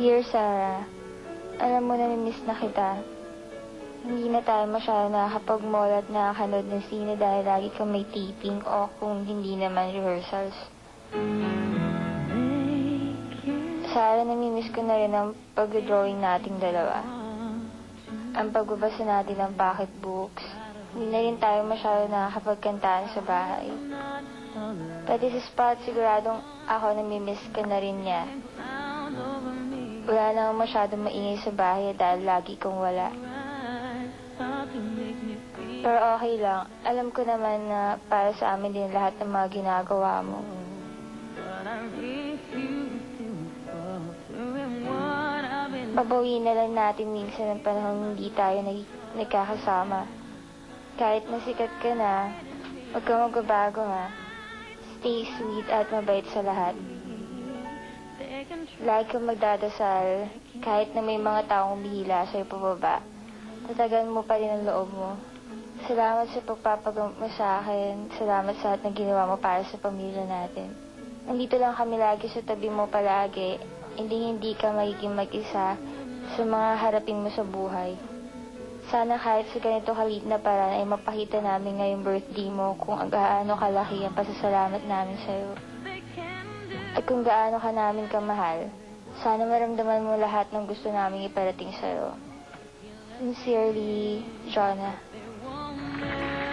Dear Sarah, alam mo na miss na kita. Hindi na tayo masyado nakakapag-mall at nakakanood ng sine dahil lagi kang may taping o kung hindi naman rehearsals. Sarah, namimiss ko na rin ang pag-drawing nating dalawa. Ang pagbabasa natin ng pocketbooks. Hindi na rin tayo masyado nakakapagkantaan sa bahay. Pati sa spot, siguradong ako namimiss ka na rin niya. Wala naman masyadong maingay sa bahay dahil lagi kong wala. Pero okay lang. Alam ko naman na para sa amin din lahat ng mga ginagawa mo. Babawiin na lang natin minsan ang panahon hindi tayo nagkakasama. Kahit nasikat ka na, huwag kang magbabago ha. Stay sweet at mabait sa lahat. Lagi kang magdadasal, kahit na may mga taong bihila sa'yo pababa. Tatagan mo pa rin ang loob mo. Salamat sa pagpapagamot mo sa akin. Salamat sa lahat na ginawa mo para sa pamilya natin. Nandito lang kami lagi sa tabi mo palagi. Hindi ka magiging mag-isa sa mga harapin mo sa buhay. Sana kahit sa ganito kalit na paraan ay mapakita namin ngayong birthday mo kung gaano kalaki ang pasasalamat namin sa'yo. At kung gaano ka namin kamahal, sana maramdaman mo lahat ng gusto namin iparating sa'yo. Sincerely, Jonah.